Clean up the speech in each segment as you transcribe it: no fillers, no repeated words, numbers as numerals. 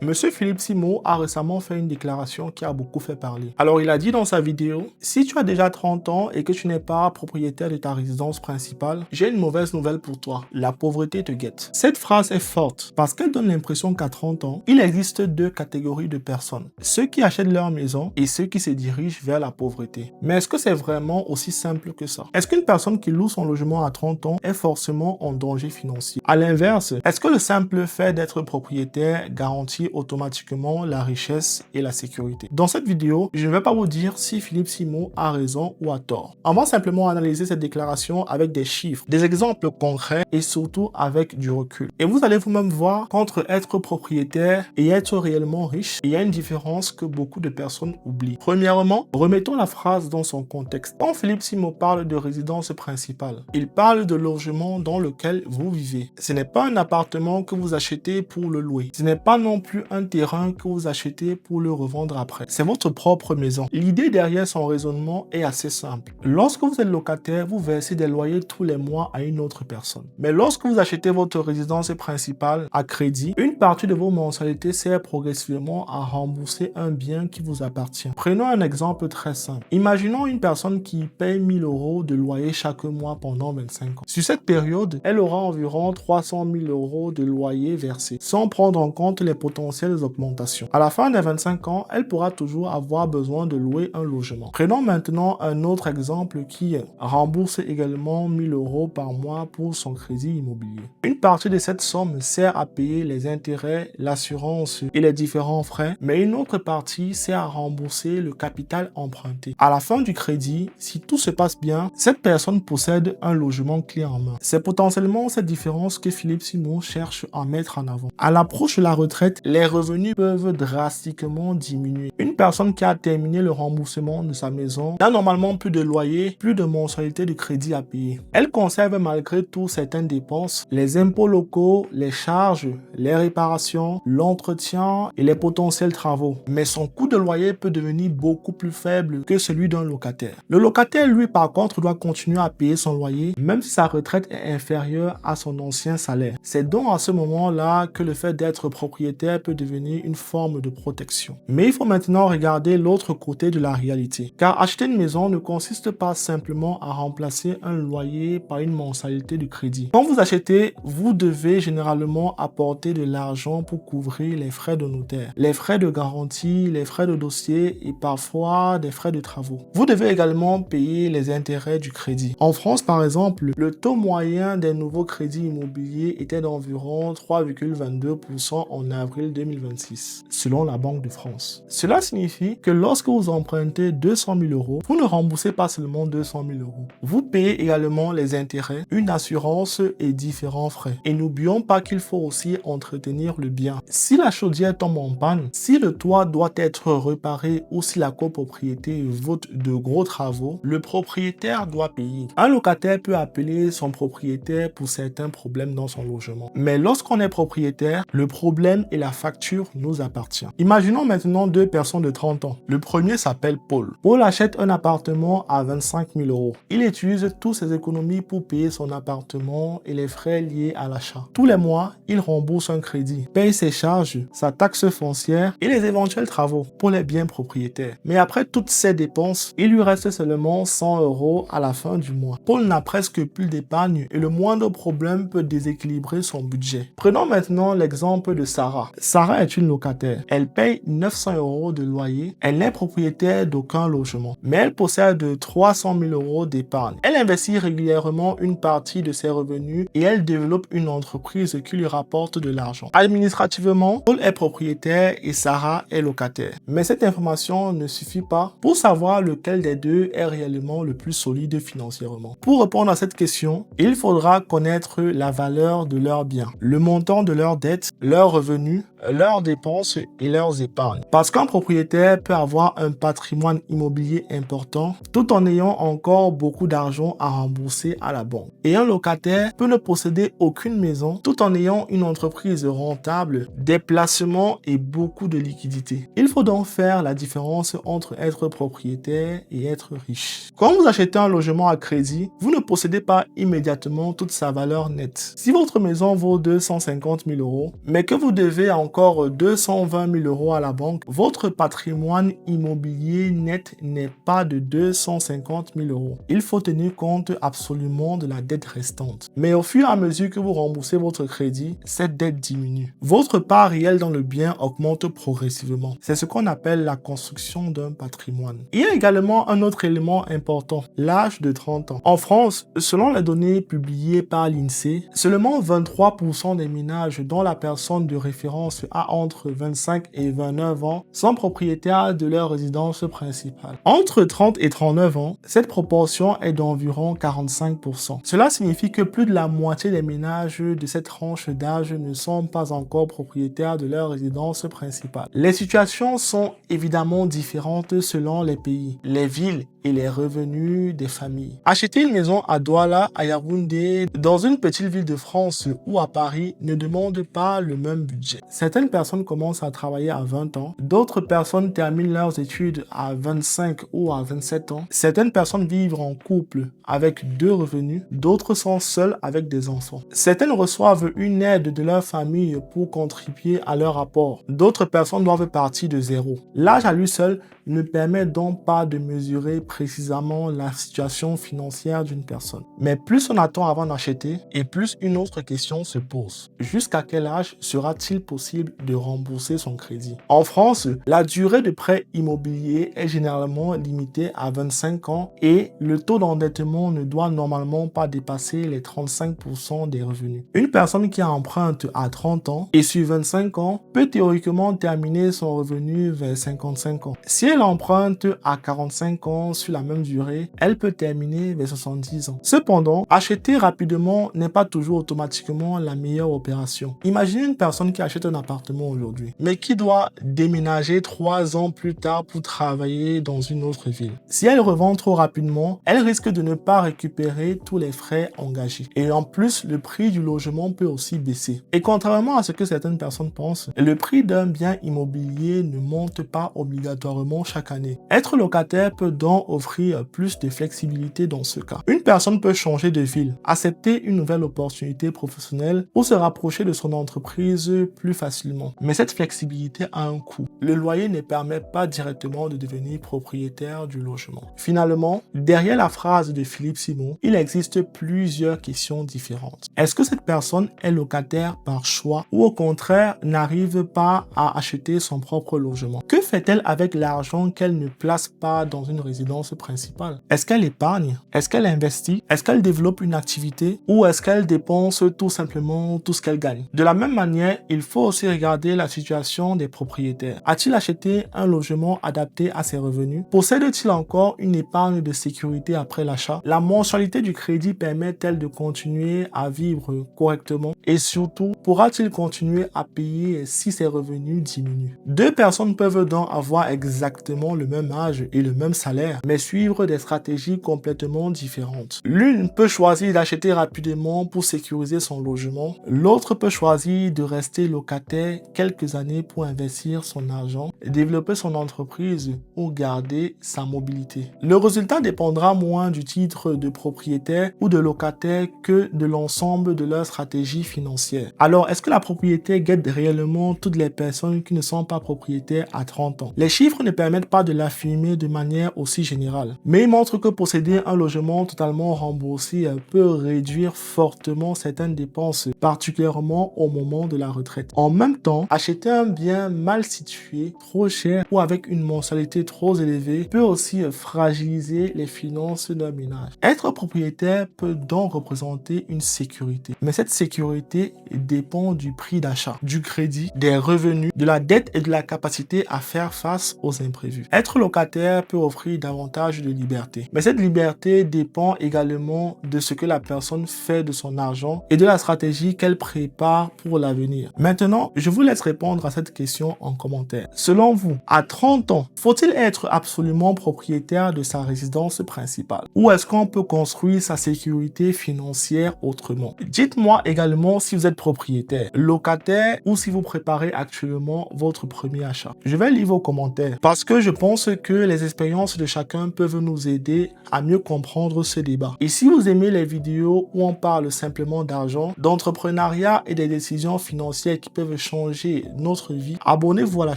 Monsieur Philippe Simo a récemment fait une déclaration qui a beaucoup fait parler. Alors il a dit dans sa vidéo, si tu as déjà 30 ans et que tu n'es pas propriétaire de ta résidence principale, j'ai une mauvaise nouvelle pour toi, la pauvreté te guette. Cette phrase est forte parce qu'elle donne l'impression qu'à 30 ans, il existe deux catégories de personnes, ceux qui achètent leur maison et ceux qui se dirigent vers la pauvreté. Mais est-ce que c'est vraiment aussi simple que ça? Est-ce qu'une personne qui loue son logement à 30 ans est forcément en danger financier? À l'inverse, est-ce que le simple fait d'être propriétaire garantit automatiquement la richesse et la sécurité? Dans cette vidéo, je ne vais pas vous dire si Philippe Simo a raison ou a tort. On va simplement analyser cette déclaration avec des chiffres, des exemples concrets et surtout avec du recul. Et vous allez vous-même voir qu'entre être propriétaire et être réellement riche, il y a une différence que beaucoup de personnes oublient. Premièrement, remettons la phrase dans son contexte. Quand Philippe Simo parle de résidence principale, il parle de logement dans lequel vous vivez. Ce n'est pas un appartement que vous achetez pour le louer. Ce n'est pas non plus un terrain que vous achetez pour le revendre après. C'est votre propre maison. L'idée derrière son raisonnement est assez simple. Lorsque vous êtes locataire, vous versez des loyers tous les mois à une autre personne. Mais lorsque vous achetez votre résidence principale à crédit, une partie de vos mensualités sert progressivement à rembourser un bien qui vous appartient. Prenons un exemple très simple. Imaginons une personne qui paye 1000 € de loyer chaque mois pendant 25 ans. Sur cette période, elle aura environ 300 000 € de loyer versé, sans prendre en compte les potentielles augmentations. À la fin des 25 ans, elle pourra toujours avoir besoin de louer un logement. Prenons maintenant un autre exemple qui rembourse également 1000 € par mois pour son crédit immobilier. Une partie de cette somme sert à payer les intérêts, l'assurance et les différents frais, mais une autre partie sert à rembourser le capital emprunté. À la fin du crédit, si tout se passe bien, cette personne possède un logement clé en main. C'est potentiellement cette différence que Philippe Simo cherche à mettre en avant. À l'approche de la retraite, les revenus peuvent drastiquement diminuer. Une personne qui a terminé le remboursement de sa maison n'a normalement plus de loyer, plus de mensualité de crédit à payer. Elle conserve malgré tout certaines dépenses, les impôts locaux, les charges, les réparations, l'entretien et les potentiels travaux. Mais son coût de loyer peut devenir beaucoup plus faible que celui d'un locataire. Le locataire, lui, par contre, doit continuer à payer son loyer, même si sa retraite est inférieure à son ancien salaire. C'est donc à ce moment-là que le fait d'être propriétaire peut devenir une forme de protection. Mais il faut maintenant regarder l'autre côté de la réalité. Car acheter une maison ne consiste pas simplement à remplacer un loyer par une mensualité de crédit. Quand vous achetez, vous devez généralement apporter de l'argent pour couvrir les frais de notaire, les frais de garantie, les frais de dossier et parfois des frais de travaux. Vous devez également payer les intérêts du crédit. En France, par exemple, le taux moyen des nouveaux crédits immobiliers était d'environ 3,22% en avril 2026, selon la Banque de France. Cela signifie que lorsque vous empruntez 200 000 €, vous ne remboursez pas seulement 200 000 €. Vous payez également les intérêts, une assurance et différents frais. Et n'oublions pas qu'il faut aussi entretenir le bien. Si la chaudière tombe en panne, si le toit doit être réparé ou si la copropriété vote de gros travaux, le propriétaire doit payer. Un locataire peut appeler son propriétaire pour certains problèmes dans son logement. Mais lorsqu'on est propriétaire, le problème et la facture nous appartient. Imaginons maintenant deux personnes de 30 ans. Le premier s'appelle Paul. Paul achète un appartement à 25 000 €. Il utilise toutes ses économies pour payer son appartement et les frais liés à l'achat. Tous les mois, il rembourse un crédit, paye ses charges, sa taxe foncière et les éventuels travaux pour les biens propriétaires. Mais après toutes ces dépenses, il lui reste seulement 100 € à la fin du mois. Paul n'a presque plus d'épargne et le moindre problème peut déséquilibrer son budget. Prenons maintenant l'exemple de Sarah. Sarah est une locataire. Elle paye 900 € de loyer. Elle n'est propriétaire d'aucun logement, mais elle possède 300 000 € d'épargne. Elle investit régulièrement une partie de ses revenus et elle développe une entreprise qui lui rapporte de l'argent. Administrativement, Paul est propriétaire et Sarah est locataire. Mais cette information ne suffit pas pour savoir lequel des deux est réellement le plus solide financièrement. Pour répondre à cette question, il faudra connaître la valeur de leurs biens, le montant de leurs dettes, leurs revenus, leurs dépenses et leurs épargnes. Parce qu'un propriétaire peut avoir un patrimoine immobilier important tout en ayant encore beaucoup d'argent à rembourser à la banque. Et un locataire peut ne posséder aucune maison tout en ayant une entreprise rentable, des placements et beaucoup de liquidités. Il faut donc faire la différence entre être propriétaire et être riche. Quand vous achetez un logement à crédit, vous ne possédez pas immédiatement toute sa valeur nette. Si votre maison vaut 250 000 €, mais que vous devez encore encore 220 000 euros à la banque, votre patrimoine immobilier net n'est pas de 250 000 euros. Il faut tenir compte absolument de la dette restante. Mais au fur et à mesure que vous remboursez votre crédit, cette dette diminue. Votre part réelle dans le bien augmente progressivement. C'est ce qu'on appelle la construction d'un patrimoine. Il y a également un autre élément important, l'âge de 30 ans. En France, selon les données publiées par l'INSEE, seulement 23% des ménages dont la personne de référence a entre 25 et 29 ans sont propriétaires de leur résidence principale. Entre 30 et 39 ans, cette proportion est d'environ 45%. Cela signifie que plus de la moitié des ménages de cette tranche d'âge ne sont pas encore propriétaires de leur résidence principale. Les situations sont évidemment différentes selon les pays, les villes et les revenus des familles. Acheter une maison à Douala, à Yaoundé, dans une petite ville de France ou à Paris ne demande pas le même budget. Certaines personnes commencent à travailler à 20 ans, d'autres personnes terminent leurs études à 25 ou à 27 ans. Certaines personnes vivent en couple avec 2 revenus, d'autres sont seules avec des enfants. Certaines reçoivent une aide de leur famille pour contribuer à leur apport. D'autres personnes doivent partir de zéro. L'âge à lui seul ne permet donc pas de mesurer précisément la situation financière d'une personne. Mais plus on attend avant d'acheter, et plus une autre question se pose. Jusqu'à quel âge sera-t-il possible de rembourser son crédit? En France, la durée de prêt immobilier est généralement limitée à 25 ans et le taux d'endettement ne doit normalement pas dépasser les 35% des revenus. Une personne qui emprunte à 30 ans et sur 25 ans peut théoriquement terminer son revenu vers 55 ans. Si elle emprunte à 45 ans sur la même durée, elle peut terminer vers 70 ans. Cependant, acheter rapidement n'est pas toujours automatiquement la meilleure opération. Imaginez une personne qui achète un appartement aujourd'hui, mais qui doit déménager 3 ans plus tard pour travailler dans une autre ville. Si elle revend trop rapidement, elle risque de ne pas récupérer tous les frais engagés. Et en plus, le prix du logement peut aussi baisser. Et contrairement à ce que certaines personnes pensent, le prix d'un bien immobilier ne monte pas obligatoirement chaque année. Être locataire peut donc offrir plus de flexibilité dans ce cas. Une personne peut changer de ville, accepter une nouvelle opportunité professionnelle ou se rapprocher de son entreprise plus facilement. Mais cette flexibilité a un coût. Le loyer ne permet pas directement de devenir propriétaire du logement. Finalement, derrière la phrase de Philippe Simon, il existe plusieurs questions différentes. Est-ce que cette personne est locataire par choix ou au contraire n'arrive pas à acheter son propre logement? Que fait-elle avec l'argent qu'elle ne place pas dans une résidence principale? Est-ce qu'elle épargne? Est-ce qu'elle investit? Est-ce qu'elle développe une activité? Ou est-ce qu'elle dépense tout simplement tout ce qu'elle gagne? De la même manière, il faut aussi regarder la situation des propriétaires. A-t-il acheté un logement adapté à ses revenus? Possède-t-il encore une épargne de sécurité après l'achat? La mensualité du crédit permet-elle de continuer à vivre correctement? Et surtout, pourra-t-il continuer à payer si ses revenus diminuent? Deux personnes peuvent donc avoir exactement le même âge et le même salaire, mais suivre des stratégies complètement différentes. L'une peut choisir d'acheter rapidement pour sécuriser son logement, l'autre peut choisir de rester locataire quelques années pour investir son argent, développer son entreprise ou garder sa mobilité. Le résultat dépendra moins du titre de propriétaire ou de locataire que de l'ensemble de leur stratégie financière. Alors, est-ce que la propriété guette réellement toutes les personnes qui ne sont pas propriétaires à 30 ans? Les chiffres ne permettent pas de l'affirmer de manière aussi générale, mais ils montrent que posséder un logement totalement remboursé peut réduire fortement certaines dépenses, particulièrement au moment de la retraite. En même temps, acheter un bien mal situé, trop cher ou avec une mensualité trop élevée peut aussi fragiliser les finances d'un ménage. Être propriétaire peut donc représenter une sécurité, mais cette sécurité dépend du prix d'achat, du crédit, des revenus, de la dette et de la capacité à faire face aux imprévus. Être locataire peut offrir davantage de liberté, mais cette liberté dépend également de ce que la personne fait de son argent et de la stratégie qu'elle prépare pour l'avenir. Maintenant, je vous laisse répondre à cette question en commentaire. Selon vous, à 30 ans, Faut-il être absolument propriétaire de sa résidence principale? Ou est-ce qu'on peut construire sa sécurité financière autrement? Dites-moi également si vous êtes propriétaire, locataire ou si vous préparez actuellement votre premier achat. Je vais lire vos commentaires parce que je pense que les expériences de chacun peuvent nous aider à mieux comprendre ce débat. Et si vous aimez les vidéos où on parle simplement d'argent, d'entrepreneuriat et des décisions financières qui peuvent changer notre vie, abonnez-vous à la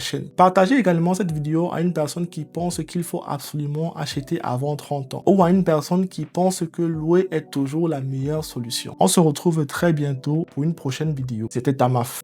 chaîne. Partagez également cette vidéo à une personne qui pense qu'il faut absolument acheter avant 30 ans ou à une personne qui pense que louer est toujours la meilleure solution. On se retrouve très bientôt pour une prochaine vidéo. C'était Tamaf.